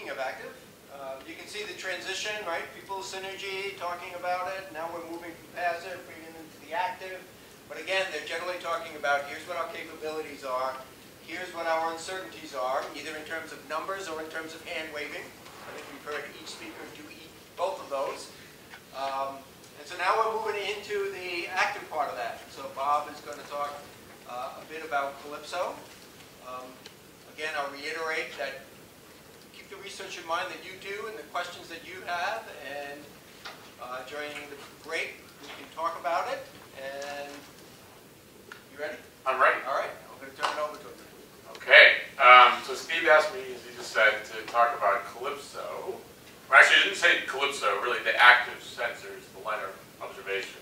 Speaking of active, you can see the transition, right? People synergy, talking about it. Now we're moving from passive, bringing into the active. But again, they're generally talking about here's what our capabilities are, here's what our uncertainties are, either in terms of numbers or in terms of hand waving. I think we've heard each speaker do both of those. And so now we're moving into the active part of that. So Bob is going to talk a bit about Calypso. Again, I'll reiterate that keep the research in mind that you do and the questions that you have, and during the break we can talk about it. And you ready? I'm ready. All right, I'm going to turn it over to him. Okay, so Steve asked me, as he just said, to talk about Calypso. Well, actually, I didn't say Calypso, really the active sensors, the LiDAR observations.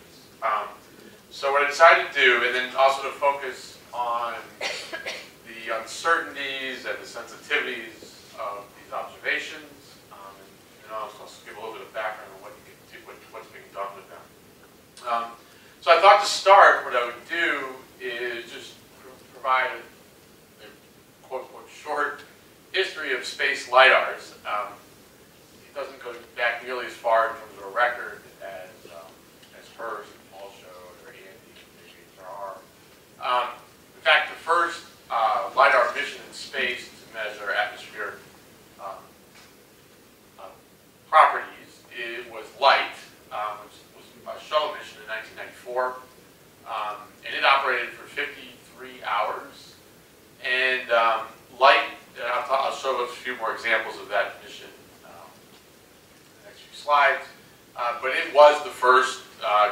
So what I decided to do, and then also to focus on the uncertainties and the sensitivities of these observations, and also give a little bit of background on what's being done with them. So I thought to start, what I would do is just provide a quote-unquote short history of space LiDARs. It doesn't go back nearly as far in terms of a record as hers and Paul showed, or Andy, in fact, the first LiDAR mission in space to measure atmospheric properties, it was light, which was a shuttle mission in 1994, and it operated for 53 hours. And light, I'll show a few more examples of that mission in the next few slides, but it was the first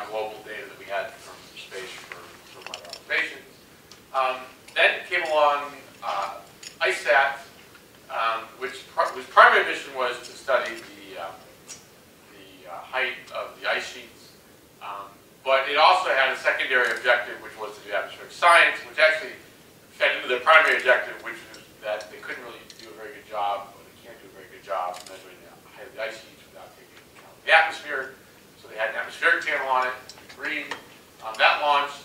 global data that we had from space for LiDAR observations. Then came along ICESat, whose primary mission was to study the height of the ice sheets, but it also had a secondary objective, which was to do atmospheric science, which actually fed into their primary objective, which was that they couldn't really do a very good job, or they can't do a very good job measuring the height of the ice sheets without taking into account the atmosphere. So they had an atmospheric channel on it, green. That launched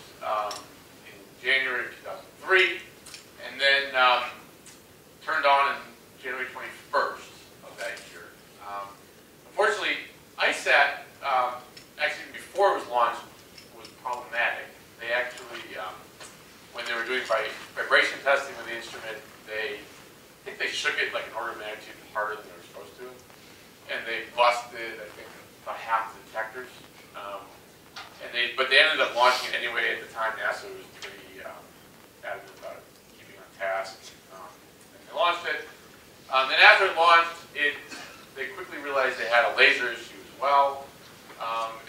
in January of 2003, and then turned on in January 21st of that year. Unfortunately, ICESat, actually before it was launched, was problematic. They actually, when they were doing vibration testing with the instrument, I think they shook it like an order of magnitude harder than they were supposed to, and they busted, I think, about half the detectors. But they ended up launching it anyway. At the time, NASA was pretty adamant about keeping on task, and they launched it. Then after it launched, they quickly realized they had a laser issue as well,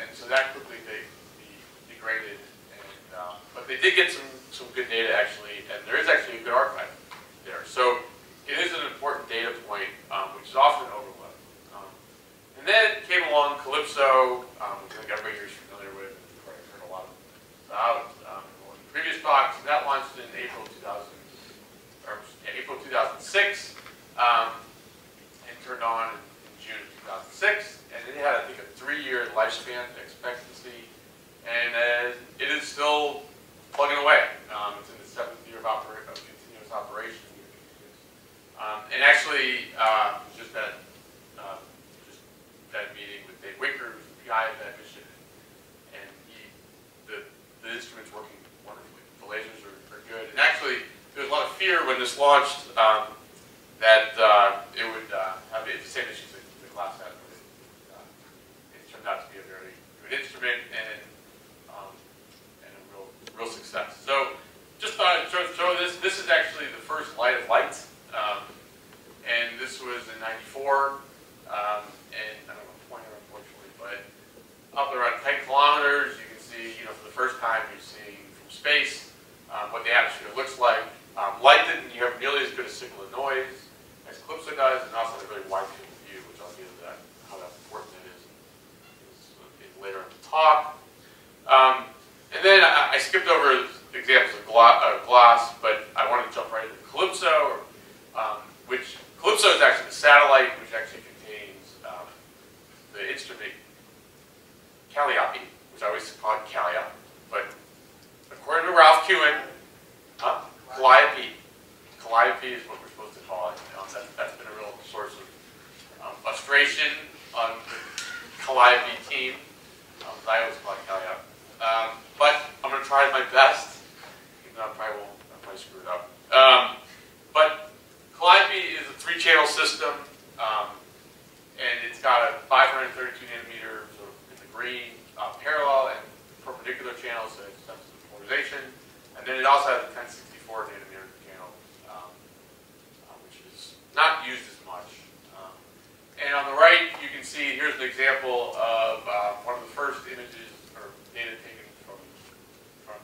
and so that quickly degraded. But they did get some good data actually, and there is actually a good archive there. So it is an important data point, which is often overlooked. And then came along Calypso, which I think everybody here is familiar with, and I've heard a lot about in previous talks. And that launched in April 2006, and turned on in June of 2006. And it had, I think, a 3-year lifespan expectancy, and it is still plugging away. It's in the 7th year of continuous operation. And actually, just that meeting with Dave Winker, who's the PI of that mission, and the instrument's working wonderfully. The lasers are good. And actually, there was a lot of fear when this launched that it would have the same issues that the class had, but it turned out to be a very good instrument and a real success. So just thought I'd show this. This is actually the first light of lights, and this was in '94. And I don't have a pointer, unfortunately, but up around 10 kilometers, you can see, for the first time, you're seeing from space what the atmosphere looks like. Light didn't have nearly as good a signal to noise as Calypso does, and also had a very wide field of view, which I'll get into how that's important it is later in the talk. And then I skipped over examples of gloss, but I wanted to jump right into Calypso, which Calypso is actually the satellite, which actually contains the instrument Calliope, which I always call it Calliope, but according to Ralph Kewen, Calliope is what we're supposed to call it. That's been a real source of frustration on the Calliope team. I always call it Calliope. But I'm going to try my best. Even though I probably screw it up. But Calliope is a 3-channel system, and it's got a 532 nanometer sort of in the green parallel and perpendicular channel, so it's sensitive polarization. And then it also has a 1064 nanometer channel, which is not used as much. And on the right, you can see here's an example of one of the first images or data taken from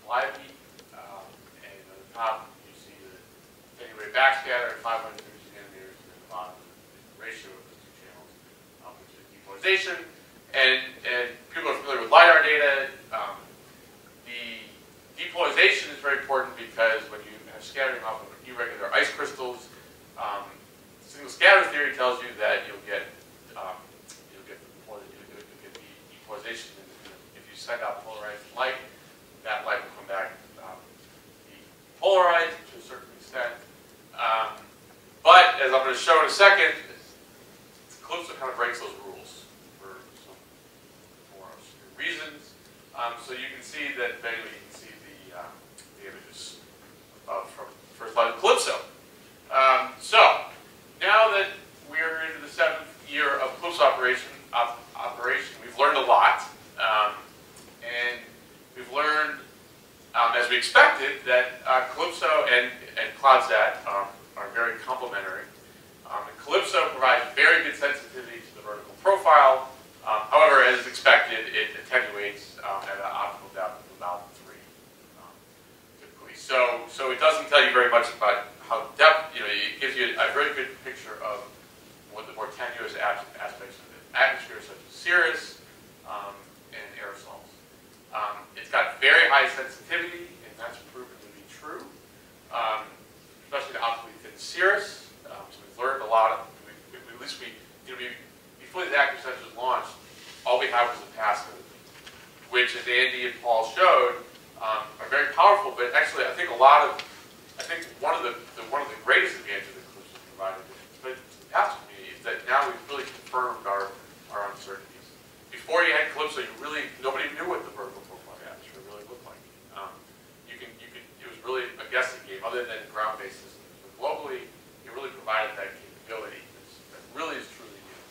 Calliope. And on the top, you see the attenuated backscatter at 532 nanometers, and at the bottom, the ratio of those 2 channels, which is depolarization. And people are familiar with LiDAR data. The depolarization is very important because when you have scattering off of irregular ice crystals, single scatter theory tells you that you'll get depolarization. If you send out polarized light, that light will come back polarized to a certain extent. But as I'm going to show in a second, Calypso kind of breaks those rules for some reasons. So you can see that vaguely you can see the images from the first slide of Calypso. So now that we're into the 7th year of Calypso operation, we've learned a lot, and we've learned, as we expected, that Calypso and CloudSat are very complementary. And Calypso provides very good sensitivity to the vertical profile. However, as expected, it attenuates at an optimal depth of about 3, typically. So it doesn't tell you very much about how depth, it gives you a very good picture of what the more tenuous aspects of the atmosphere, such as cirrus and aerosols. It's got very high sensitivity, and that's proven to be true, especially to optically thin cirrus. So we've learned a lot. Before these active sensors launched, all we had was a passive, which, as Andy and Paul showed, are very powerful. But actually, I think one of the greatest advantages that Calypso provided, but past me, is that now we've really confirmed our uncertainties. Before you had Calypso, nobody knew what the vertical profile of the atmosphere really looked like. It was really a guessing game, other than ground-based systems. But globally, it really provided that capability that really is truly new.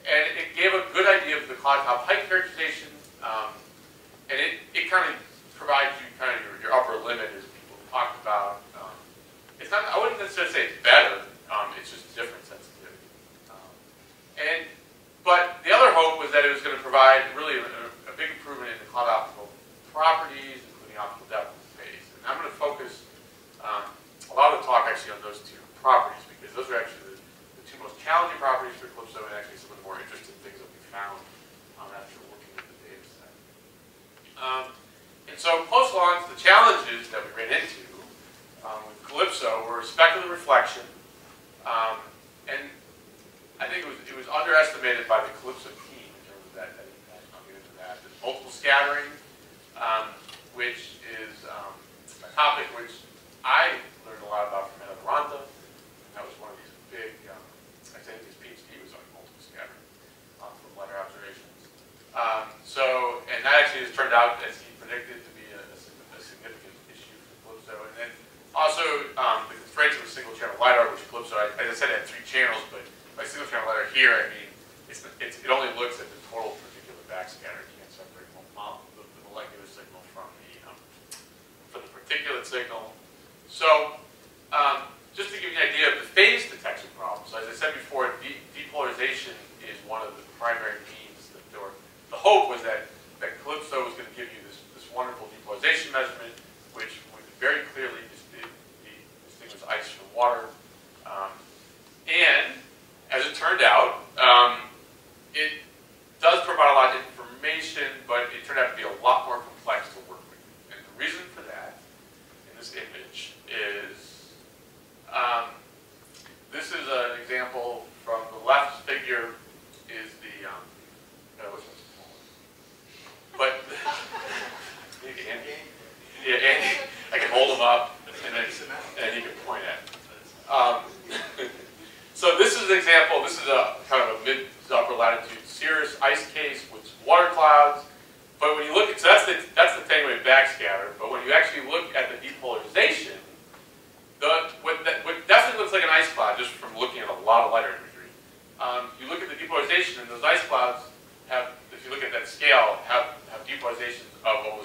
And it gave a good idea of the cloud top height characterization, and it kind of provides you kind of your upper limit, as people talked about. It's not, I wouldn't necessarily say it's better, it's just different sensitivity. But the other hope was that it was going to provide really a big improvement in the cloud optical properties, including optical depth and phase. And I'm going to focus a lot of the talk actually on those 2 properties, because those are actually the 2 most challenging properties for Calypso, and actually some of the more interesting things that we found after looking at the data set. And so post-launch, the challenges that we ran into with Calypso were specular reflection, and I think it was underestimated by the Calypso team in terms of that impact. I'll get into that. There's multiple scattering, which is a topic which I learned a lot about from Heather Ronda. That was one of these big, I think his PhD was on multiple scattering from LiDAR observations. And that actually has turned out, as he predicted, to be a significant issue for Calypso. And then also the constraints of a single channel LiDAR, which Calypso, as I said, it had 3 channels, but by single channel LiDAR here, I mean, it only looks at the total particular backscatter. You can't separate the molecular signal from the particulate signal. So, just to give you an idea of the phase detection problem. So, as I said before, depolarization is one of the primary means that the hope was that Calypso was going to give you this wonderful depolarization measurement, which would very clearly distinguish ice from water. And as it turned out, it does provide a lot of information, but it turned out to be a lot more complex to work with. And the reason for that, in this image, is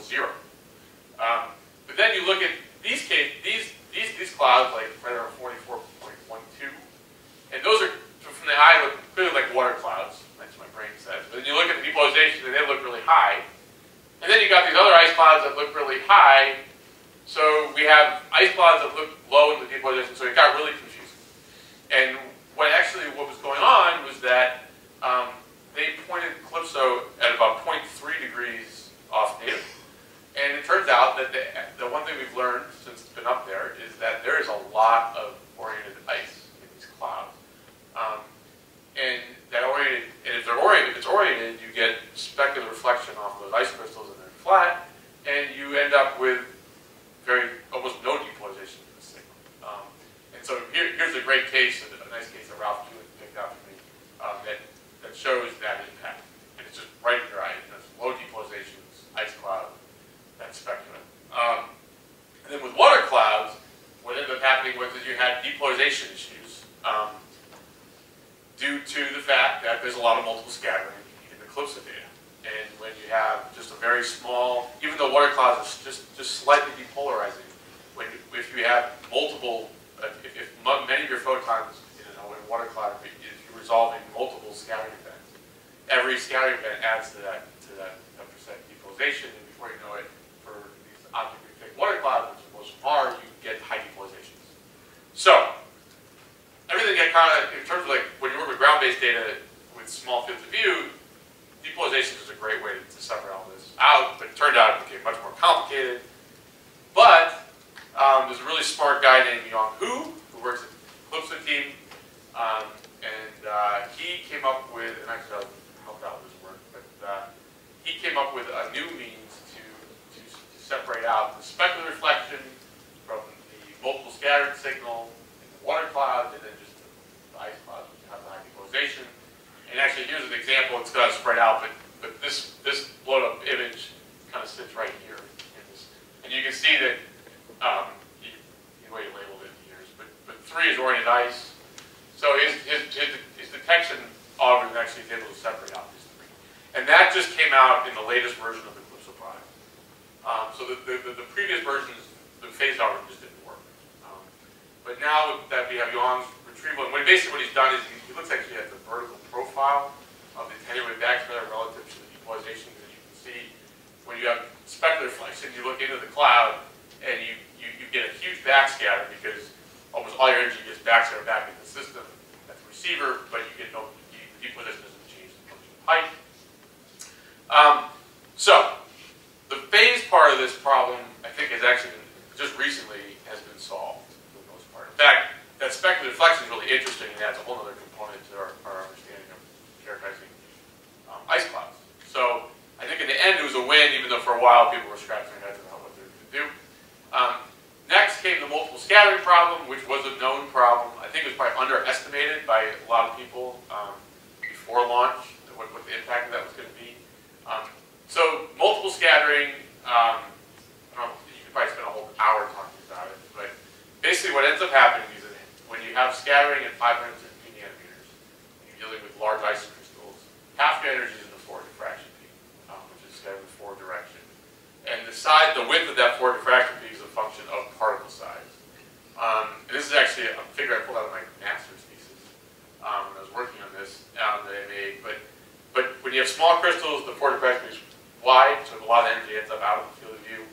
equals 0. But then you look at these clouds, like right around 44.12, and those are, from the eye, look clearly like water clouds, that's what my brain says. But then you look at the depolarization and they look really high. And then you got these other ice clouds that look really high. So we have ice clouds that look low in the depolarization, so it got really confusing. And what was going on was that they pointed Calypso at about 0.3 degrees off native. And it turns out that the one thing we've learned since it's been up there is that there is a lot of oriented ice in these clouds. And if it's oriented, you get specular reflection off those ice crystals and they're flat, and you end up with almost no depolarization in the signal. And so here's a great case, a nice case that Ralph Jewett picked out for me, that shows that impact. And it's just right in your eye. It's low depolarizations, ice cloud, that's specular. And then with water clouds, what ended up happening was that you had depolarization issues due to the fact that there's a lot of multiple scattering in the Calypso data. And when you have just a very small, even though water clouds are just slightly depolarizing, if you have multiple, if many of your photons in a water cloud, if you're resolving multiple scattering events, every scattering event adds to that percent depolarization, and before you know it, for these optically thick water clouds, which most of them are, you get high depolarizations. So everything got kind of, in terms of like when you work with ground-based data with small fields of view, depolarization is a great way to separate all this out, but it turned out it became much more complicated. But there's a really smart guy named Yong Hu works at the Calypso team, and he came up with, and actually I'll help out with his work, but he came up with a new means to separate out the specular reflection from the multiple scattered signal in the water clouds, and then just the ice clouds, which have the high depolarization. And actually, here's an example. It's going to spread out, but this blown up image kind of sits right here. And you can see that the way you labeled it in years, but 3 is oriented ice. So his detection algorithm actually is able to separate out these 3. And that just came out in the latest version of the Calypso product. So the previous versions, the phased algorithm just didn't work. But now that we have Yong's retrieval, and basically what he's done is he looks actually at the vertical profile of the attenuated backscatter relative to the depolarization. As you can see, when you have specular reflection, you look into the cloud, and you get a huge backscatter because almost all your energy gets backscattered back into the system at the receiver, but you get no depolarization doesn't change the function of height. So the phase part of this problem, I think, has actually just recently has been solved for the most part. In fact, that specular reflection is really interesting, and adds a whole other component to our understanding of characterizing ice clouds. So I think in the end it was a win, even though for a while people were scratching their heads about what they were going to do. Next came the multiple scattering problem, which was a known problem. I think it was probably underestimated by a lot of people before launch, what the impact of that was going to be. So multiple scattering, I don't know, you could probably spend a whole hour talking about it, but basically what ends up happening is that when you have scattering at 550 nanometers, you're dealing with large ice crystals, half your energy is in the forward diffraction peak, which is scattered in the forward direction. And the width of that forward diffraction peak is a function of particle size. And this is actually a figure I pulled out of my master's thesis when I was working on this that I made. But when you have small crystals, the forward diffraction peak is wide, so a lot of energy ends up out of the field of view.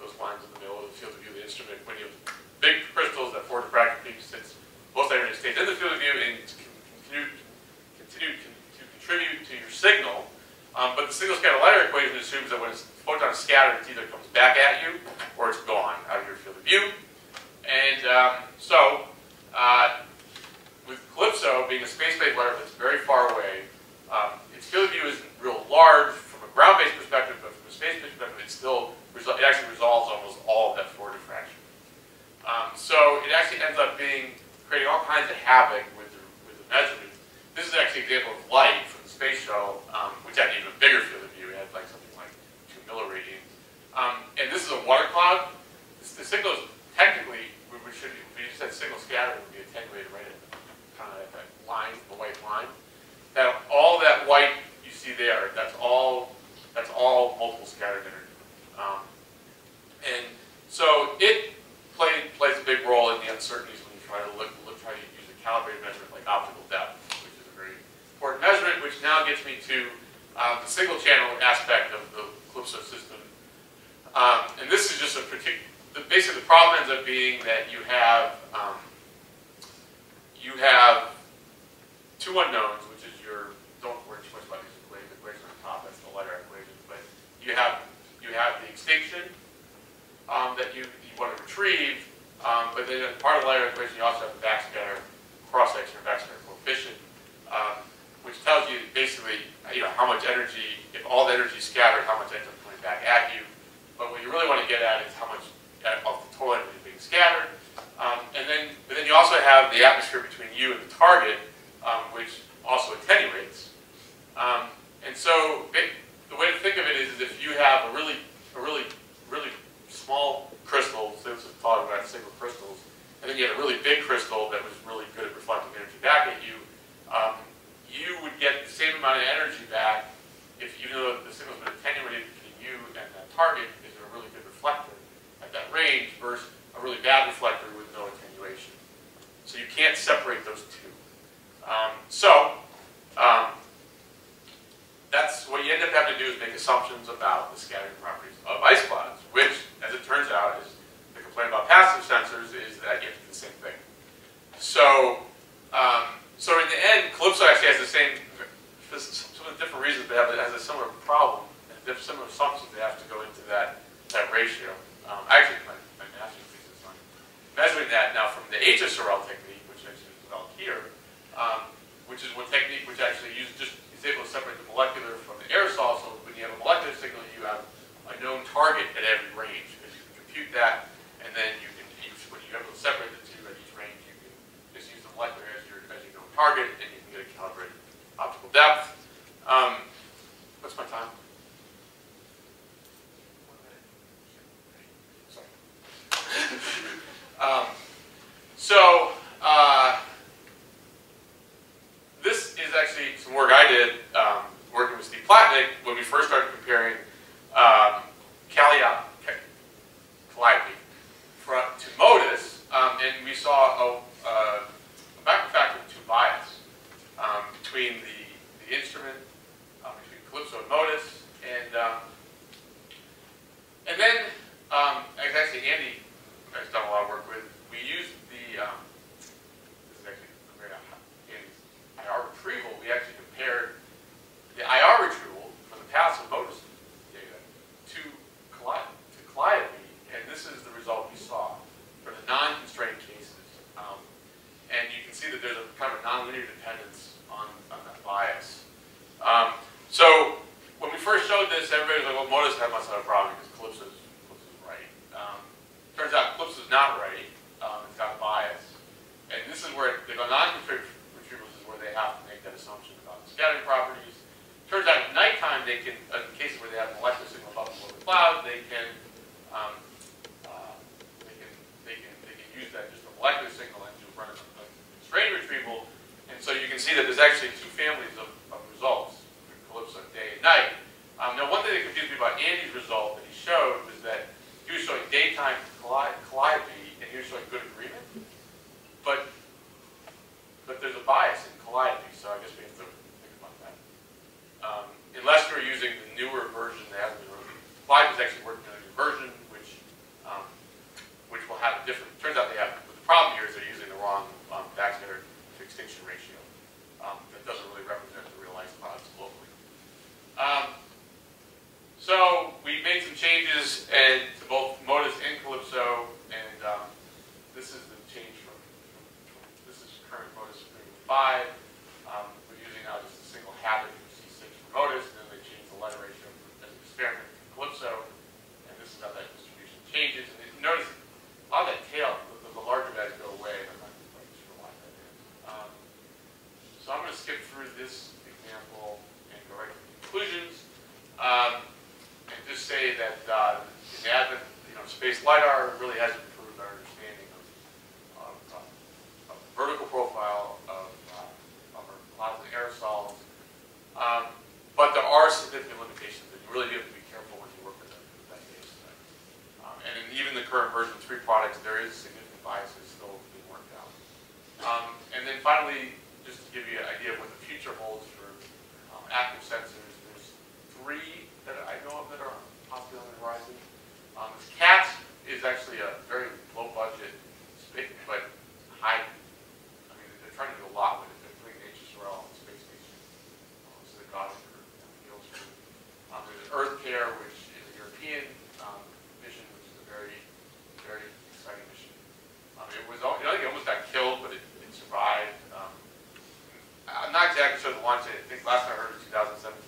Those lines in the middle of the field of view of the instrument. When you have big crystals, that forward diffraction peak sits, most energy stays in the field of view and continue to contribute to your signal. But the signal scatter LiDAR equation assumes that when a photon is scattered, it either comes back at you or it's gone out of your field of view. And with Calypso being a space-based LiDAR that's very far away, its field of view isn't real large from a ground-based perspective, but from a space-based perspective, it actually resolves almost all of that forward diffraction. So it actually ends up creating all kinds of havoc with the measurements. This is actually an example of light from the space shuttle, which had an even bigger field of view. It had like something like 2 milliradians. And this is a water cloud. The signal is technically, we just said signal scattering would be attenuated right at kind of at that line, the white line. That all that white you see there, that's all multiple scattered energy. uncertainties when you try to use a calibrated measurement like optical depth, which is a very important measurement, which now gets me to the single channel aspect of the Calypso system. And this is just a particular, basically the problem ends up being that you have two unknowns, which is your, don't worry too much about these equations, the equation on the top, that's the LiDAR equation, but you have the extinction that you want to retrieve, but then as part of the LiDAR equation you also have the backscatter cross-section or backscatter coefficient, which tells you basically how much energy, if all the energy is scattered, how much ends up coming back at you. But what you really want to get at is how much of the total energy is being scattered. But then you also have the atmosphere between you and the target, which also attenuates. And so the way to think of it is if you have a really small crystal, so this is talking about single crystals, and then you had a really big crystal that was really good at reflecting energy back at you, you would get the same amount of energy back if, even though the signal's been attenuated between you and that target, because you're a really good reflector at that range, versus a really bad reflector with no attenuation. So you can't separate those two. That's what you end up having to do is make assumptions about the scattering properties of ice clouds, which, as it turns out, is the complaint about passive sensors is that you have to do the same thing. So in the end, Calypso actually has the same, for some of the different reasons, but it has a similar problem and similar assumptions they have to go into that ratio. Actually, my master's thesis on measuring that now from the HSRL technique, which actually was developed here, which is one technique which actually is able to separate the molecular from the aerosol. So when you have a molecular signal, you have a known target at every range, because you can compute that, and then you can when you're able to separate the two at each range, you can just use the molecular as your known target, and you can get a calibrated optical depth. What's my time? 1 minute. This is actually some work I did working with Steve Platnick when we first started comparing Calypso to MODIS, and we saw a back factor of 2 bias between the instrument, between Calypso and MODIS, and then actually Andy has done a lot of work with. We used the this is actually Andy's IR retrieval. We actually compared the IR retrieval from the passive MODIS data to Calypso, and this is the result we saw for the non-constrained cases. And you can see that there's a kind of a nonlinear dependence on that bias. So when we first showed this, everybody was like, well, MODIS must have a problem because Calypso's right. Turns out Calypso's not right. It's got a bias. And this is where the non-constrained retrievals is where they have to make that assumption about the scattering properties. Turns out at nighttime, they can, in cases where they have molecular signal above and below the cloud, they can use that just a molecular signal and do run a constrained retrieval. And so you can see that there's actually 2 families of results for Calypso, day and night. Now, one thing that confused me about Andy's result that he showed was that he was showing daytime calliope and he was showing good agreement, but there's a bias in calliope, so I guess we have to think about that. Unless we're using the newer version that hasn't been released. Calliope is actually working on a new version, which will have a different. Turns out they have. The problem here is they're using the wrong backscatter to extinction ratio. That doesn't really represent the real ice clouds globally. So we made some changes to both MODIS and Calypso, and this is the change from this is current MODIS 5. We're using now just a single habit from C6 for MODIS, and then they changed the letter ratio as an experiment for Calypso, and this is how that distribution changes. And you notice a lot of that tail, the larger guys go away, and I'm not quite sure why that is. So I'm going to skip through this example and go right to the conclusions. And just say that in the advent, space LiDAR really has improved our understanding of the vertical profile of our clouds and aerosols. But there are significant limitations, and you really have to be careful when you work with that data set. And in even the current version 3 products, there is significant biases still And then finally, just to give you an idea of what the future holds for active sensors, there's 3 that I know of that are possibly on the horizon. CATS is actually a very low budget, but high, I mean, they're trying to do a lot with it. They're putting HSRL on the space station. So they've got it for fields for. There's EarthCare, which is a European mission, which is a very, very exciting mission. It was, I think it almost got killed, but it survived. I'm not exactly sure the launch date. I think last time I heard it was 2017.